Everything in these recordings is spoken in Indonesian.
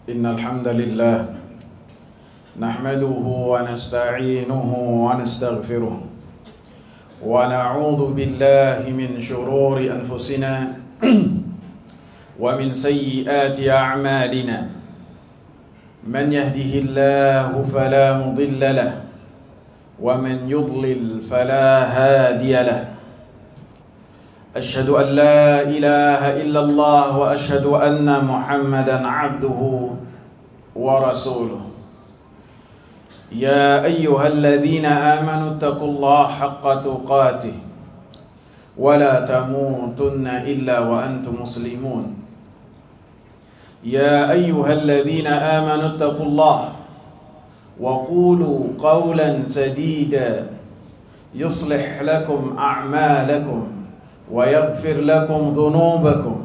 إن الحمد لله نحمده ونستعينه ونستغفره ونعوذ بالله من شرور أنفسنا ومن سيئات أعمالنا من يهده الله فلا مضل له ومن يضلل فلا هادي له أشهد أن لا إله إلا الله وأشهد أن محمدا عبده ورسوله يا أيها الذين آمنوا اتقوا الله حق تقاته ولا تموتن إلا وأنتم مسلمون يا أيها الذين آمنوا اتقوا الله وقولوا قولا سديدا يصلح لكم أعمالكم ويغفر لكم ذنوبكم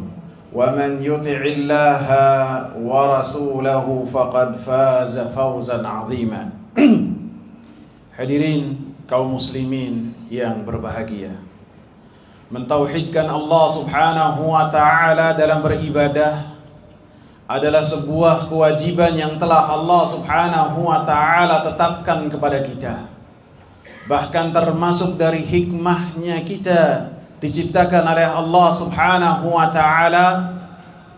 ومن يطع الله ورسوله فقد فاز فوزا عظيما. Hadirin kaum muslimin yang berbahagia, mentauhidkan Allah subhanahu wa ta'ala dalam beribadah adalah sebuah kewajiban yang telah Allah subhanahu wa ta'ala tetapkan kepada kita. Bahkan termasuk dari hikmahnya kita diciptakan oleh Allah subhanahu wa ta'ala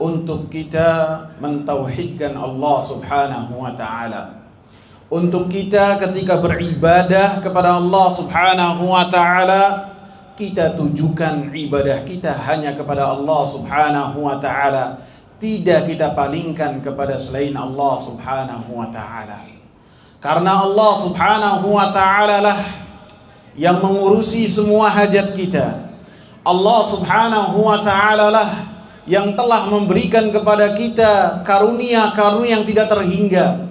untuk kita mentauhidkan Allah subhanahu wa ta'ala, untuk kita ketika beribadah kepada Allah subhanahu wa ta'ala kita tujukan ibadah kita hanya kepada Allah subhanahu wa ta'ala, tidak kita palingkan kepada selain Allah subhanahu wa ta'ala. Karena Allah subhanahu wa ta'ala lah yang mengurusi semua hajat kita. Allah subhanahu wa ta'ala lah yang telah memberikan kepada kita karunia-karunia yang tidak terhingga.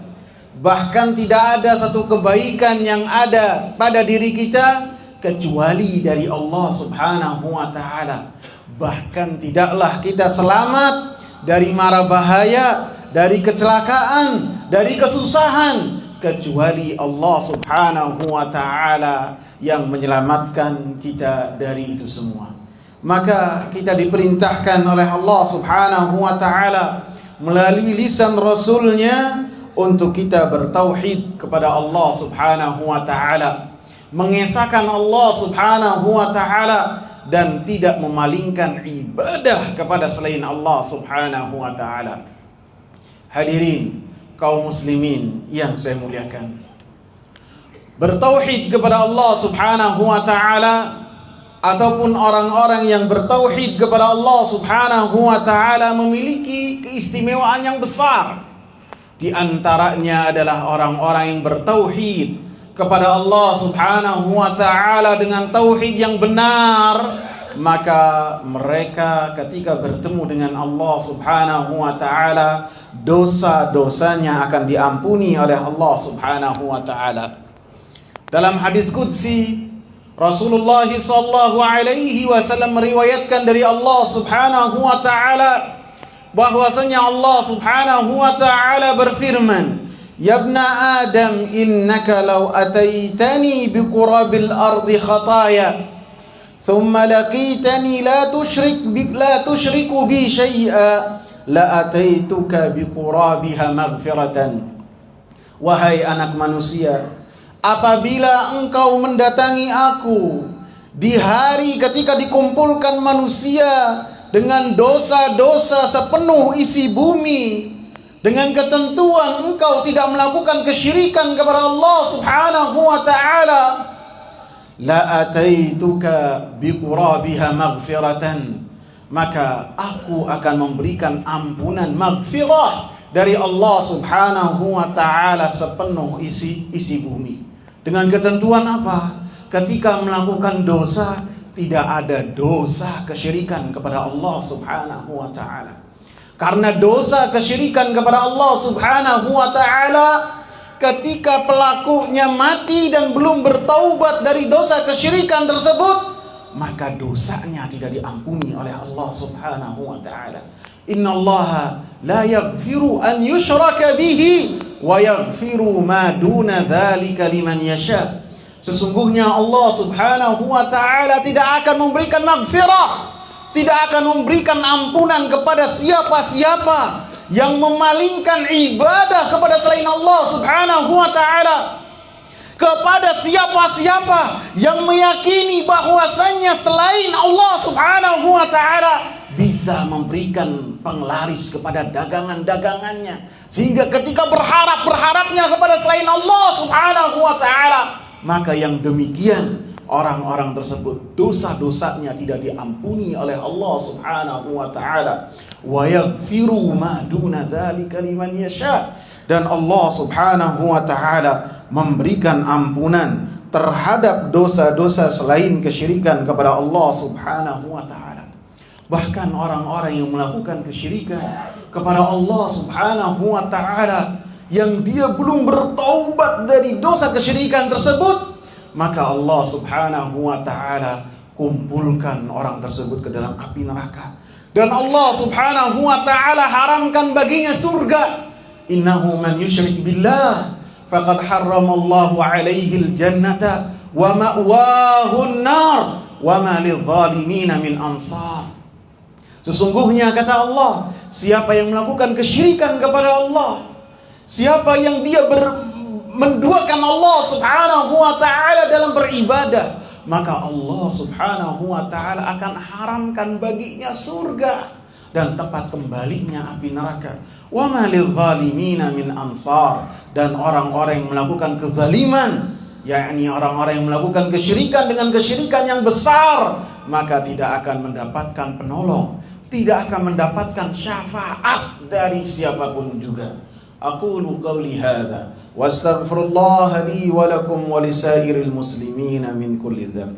Bahkan tidak ada satu kebaikan yang ada pada diri kita kecuali dari Allah subhanahu wa ta'ala. Bahkan tidaklah kita selamat dari mara bahaya, dari kecelakaan, dari kesusahan kecuali Allah subhanahu wa ta'ala yang menyelamatkan kita dari itu semua. Maka kita diperintahkan oleh Allah subhanahu wa ta'ala melalui lisan Rasulnya untuk kita bertauhid kepada Allah subhanahu wa ta'ala, mengesahkan Allah subhanahu wa ta'ala dan tidak memalingkan ibadah kepada selain Allah subhanahu wa ta'ala. Hadirin kaum muslimin yang saya muliakan, bertauhid kepada Allah subhanahu wa ta'ala ataupun orang-orang yang bertauhid kepada Allah subhanahu wa ta'ala memiliki keistimewaan yang besar. Di antaranya adalah orang-orang yang bertauhid kepada Allah subhanahu wa ta'ala dengan tauhid yang benar, maka mereka ketika bertemu dengan Allah subhanahu wa ta'ala dosa-dosanya akan diampuni oleh Allah subhanahu wa ta'ala. Dalam hadis qudsi Rasulullah sallallahu alaihi wasallam meriwayatkan dari Allah subhanahu wa ta'ala bahwasanya Allah subhanahu wa ta'ala berfirman, "Ya ibna Adam, innaka law ataitani biqurabil ardi khataya thumma laqitani la tushriku bi syai'a la ataituka biqurabiha maghfiratan." Wahai anak manusia, apabila engkau mendatangi aku di hari ketika dikumpulkan manusia dengan dosa-dosa sepenuh isi bumi, dengan ketentuan engkau tidak melakukan kesyirikan kepada Allah subhanahu wa ta'ala, la ataituka biqurabiha maghfiratan, maka aku akan memberikan ampunan maghfirah dari Allah subhanahu wa ta'ala sepenuh isi bumi. Dengan ketentuan apa? Ketika melakukan dosa, tidak ada dosa kesyirikan kepada Allah subhanahu wa ta'ala. Karena dosa kesyirikan kepada Allah subhanahu wa ta'ala, ketika pelakunya mati dan belum bertaubat dari dosa kesyirikan tersebut, maka dosanya tidak diampuni oleh Allah subhanahu wa ta'ala. Innallaha la yaghfiru an yushraka bihi wa yaghfiru ma duna dzalika liman yasha. Sesungguhnya Allah subhanahu wa ta'ala tidak akan memberikan maghfirah, tidak akan memberikan ampunan kepada siapa-siapa yang memalingkan ibadah kepada selain Allah subhanahu wa ta'ala, kepada siapa-siapa yang meyakini bahwasannya selain Allah subhanahu wa ta'ala bisa memberikan penglaris kepada dagangan-dagangannya, sehingga ketika berharapnya kepada selain Allah subhanahu wa ta'ala, maka yang demikian orang-orang tersebut dosa-dosanya tidak diampuni oleh Allah subhanahu wa ta'ala. Wa yaghfiru ma duna dzalika liman yasha. Dan Allah subhanahu wa ta'ala memberikan ampunan terhadap dosa-dosa selain kesyirikan kepada Allah subhanahu wa ta'ala. Bahkan orang-orang yang melakukan kesyirikan kepada Allah subhanahu wa ta'ala, yang dia belum bertaubat dari dosa kesyirikan tersebut, maka Allah subhanahu wa ta'ala kumpulkan orang tersebut ke dalam api neraka. Dan Allah subhanahu wa ta'ala haramkan baginya surga. Innahu man yusyrik billah faqad harramallahu alaihil jannata wa ma'wahun nar wa ma lidzalimina min ansar. Sesungguhnya kata Allah, siapa yang melakukan kesyirikan kepada Allah, siapa yang dia menduakan Allah subhanahu wa ta'ala dalam beribadah, maka Allah subhanahu wa ta'ala akan haramkan baginya surga dan tempat kembalinya api neraka. Wa ma lidzalimina min ansar. Dan orang-orang yang melakukan kezaliman, yakni orang-orang yang melakukan kesyirikan dengan kesyirikan yang besar, maka tidak akan mendapatkan penolong, tidak akan mendapatkan syafaat dari siapapun juga. Aqulu qawli hadza wa astaghfirullah li wa lakum wa lisairil muslimin min kulli dhanb.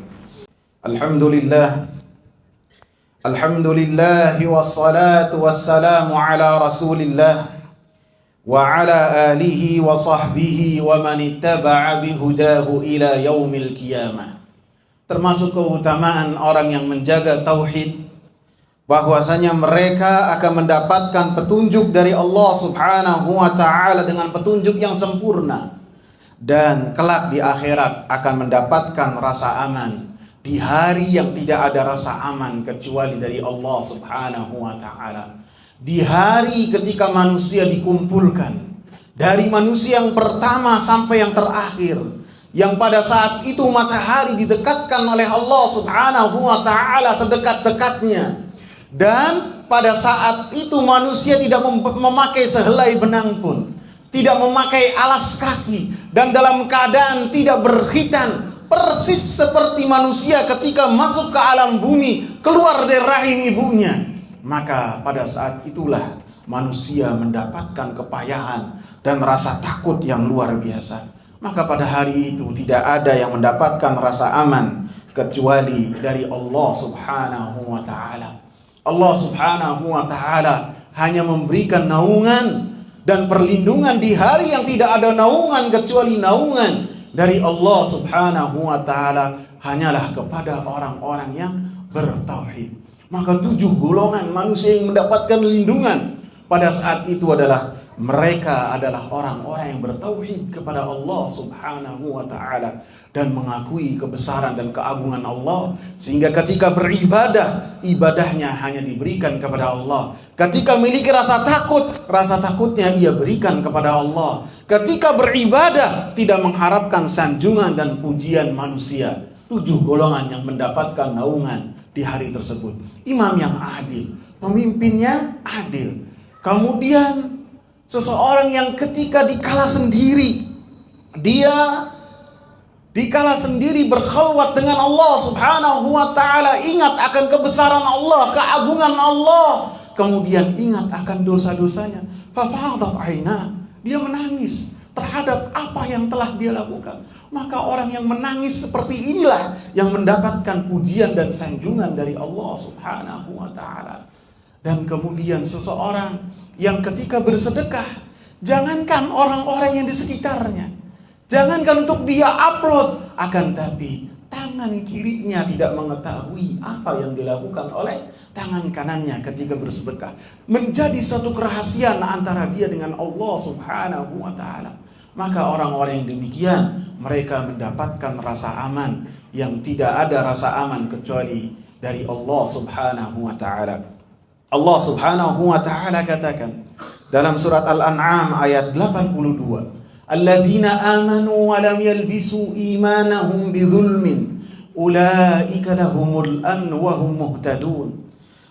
Alhamdulillah wassalatu wassalamu ala Rasulillah wa ala alihi wa sahbihi wa man ittaba'a bihudahu ila yaumil qiyamah. Termasuk keutamaan orang yang menjaga tauhid, bahwasanya mereka akan mendapatkan petunjuk dari Allah subhanahu wa ta'ala dengan petunjuk yang sempurna, dan kelak di akhirat akan mendapatkan rasa aman di hari yang tidak ada rasa aman kecuali dari Allah subhanahu wa ta'ala. Di hari ketika manusia dikumpulkan, dari manusia yang pertama sampai yang terakhir, yang pada saat itu matahari didekatkan oleh Allah subhanahu wa ta'ala sedekat-dekatnya, dan pada saat itu manusia tidak memakai sehelai benang pun, tidak memakai alas kaki, dan dalam keadaan tidak berkhitan, persis seperti manusia ketika masuk ke alam bumi, keluar dari rahim ibunya. Maka pada saat itulah manusia mendapatkan kepayahan dan rasa takut yang luar biasa. Maka pada hari itu tidak ada yang mendapatkan rasa aman kecuali dari Allah subhanahu wa ta'ala. Allah subhanahu wa ta'ala hanya memberikan naungan dan perlindungan di hari yang tidak ada naungan kecuali naungan dari Allah subhanahu wa ta'ala hanyalah kepada orang-orang yang bertauhid. Maka 7 golongan manusia yang mendapatkan lindungan pada saat itu adalah mereka adalah orang-orang yang bertauhid kepada Allah subhanahu wa ta'ala dan mengakui kebesaran dan keagungan Allah, sehingga ketika beribadah, ibadahnya hanya diberikan kepada Allah. Ketika memiliki rasa takut, rasa takutnya ia berikan kepada Allah. Ketika beribadah, tidak mengharapkan sanjungan dan pujian manusia. 7 golongan yang mendapatkan naungan di hari tersebut. Imam yang adil, pemimpinnya adil. Kemudian seseorang yang ketika dikala sendiri, dia dikala sendiri berkhalwat dengan Allah subhanahu wa ta'ala, ingat akan kebesaran Allah, keagungan Allah, kemudian ingat akan dosa-dosanya. Fafadat aina, dia menangis terhadap apa yang telah dia lakukan. Maka orang yang menangis seperti inilah yang mendapatkan pujian dan sanjungan dari Allah subhanahu wa ta'ala. Dan kemudian seseorang yang ketika bersedekah, jangankan orang-orang yang di sekitarnya, jangankan untuk dia upload, akan tapi tangan kirinya tidak mengetahui apa yang dilakukan oleh tangan kanannya ketika bersedekah. Menjadi satu kerahasiaan antara dia dengan Allah subhanahu wa ta'ala. Maka orang-orang yang demikian, mereka mendapatkan rasa aman yang tidak ada rasa aman kecuali dari Allah subhanahu wa ta'ala. Allah subhanahu wa ta'ala katakan dalam surat Al-An'am ayat 82. Alladzina amanu wa lam yalbisu imanahum bidzulmin ulaika lahumul amn wa hum muhtadun.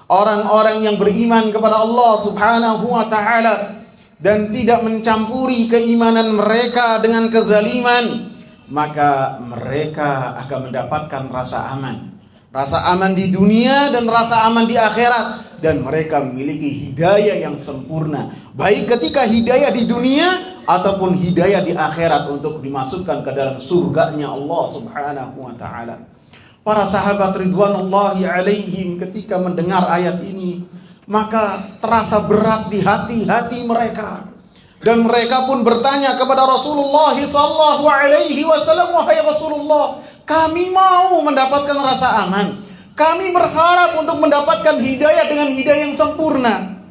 Orang-orang yang beriman kepada Allah Subhanahu wa taala dan tidak mencampuri keimanan mereka dengan kezaliman, maka mereka akan mendapatkan rasa aman. Rasa aman di dunia dan rasa aman di akhirat. Dan mereka memiliki hidayah yang sempurna, baik ketika hidayah di dunia ataupun hidayah di akhirat untuk dimasukkan ke dalam surganya Allah Subhanahu wa ta'ala. Para sahabat ridwanullahi alaihim ketika mendengar ayat ini, maka terasa berat di hati-hati mereka. Dan mereka pun bertanya kepada Rasulullah sallallahu alaihi wasallam, wahai Rasulullah, kami mau mendapatkan rasa aman. Kami berharap untuk mendapatkan hidayah dengan hidayah yang sempurna.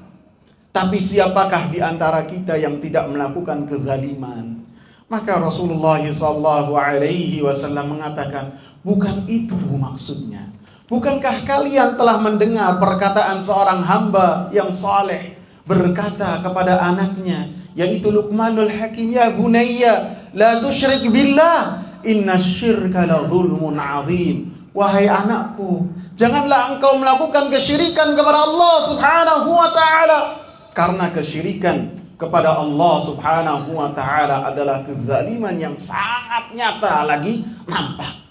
Tapi siapakah di antara kita yang tidak melakukan kezaliman? Maka Rasulullah sallallahu alaihi wasallam mengatakan, bukan itu maksudnya. Bukankah kalian telah mendengar perkataan seorang hamba yang saleh berkata kepada anaknya, yaitu Luqmanul Hakim, ya bunayya la tusyrik billah innasyirka la dzulmun azim. Wahai anakku, janganlah engkau melakukan kesyirikan kepada Allah Subhanahu wa ta'ala, karena kesyirikan kepada Allah Subhanahu wa ta'ala adalah kezaliman yang sangat nyata lagi nampak.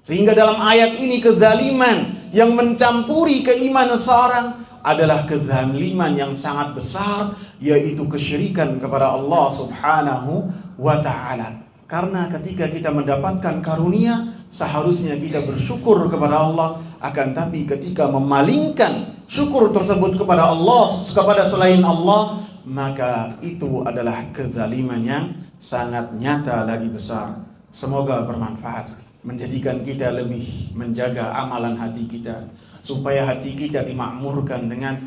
Sehingga dalam ayat ini kezaliman yang mencampuri keimanan seorang adalah kezaliman yang sangat besar, yaitu kesyirikan kepada Allah Subhanahu wa ta'ala. Karena ketika kita mendapatkan karunia, seharusnya kita bersyukur kepada Allah. Akan tapi ketika memalingkan syukur tersebut kepada Allah, kepada selain Allah, maka itu adalah kezaliman yang sangat nyata lagi besar. Semoga bermanfaat, menjadikan kita lebih menjaga amalan hati kita, supaya hati kita dimakmurkan dengan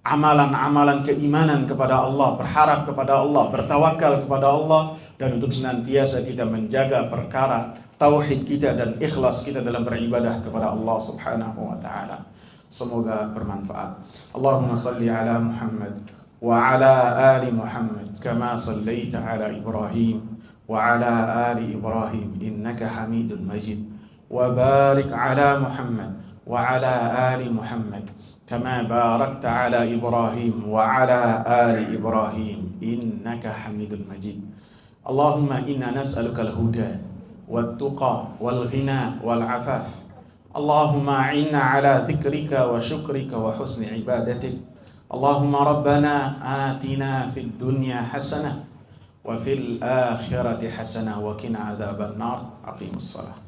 amalan-amalan keimanan kepada Allah, berharap kepada Allah, bertawakal kepada Allah, dan untuk senantiasa kita menjaga perkara tauhid kita dan ikhlas kita dalam beribadah kepada Allah Subhanahu wa ta'ala. Semoga bermanfaat. Allahumma salli ala Muhammad wa ala ali Muhammad kama sallaita ala Ibrahim wa ala ali Ibrahim innaka Hamidun Majid. Wa barik ala Muhammad wa ala ali Muhammad kama barakta ala Ibrahim wa ala ali Ibrahim innaka Hamidun Majid. Allahumma inna nas'aluka al-huda wal-tuqa wal-ghina wal-afaf. Allahumma a'inna ala dhikrika wa syukrika wa husni ibadatik. Allahumma rabbana atina fid dunya hasanah wa fil akhirati hasanah wa qina adzaban nar. Aqimus salah.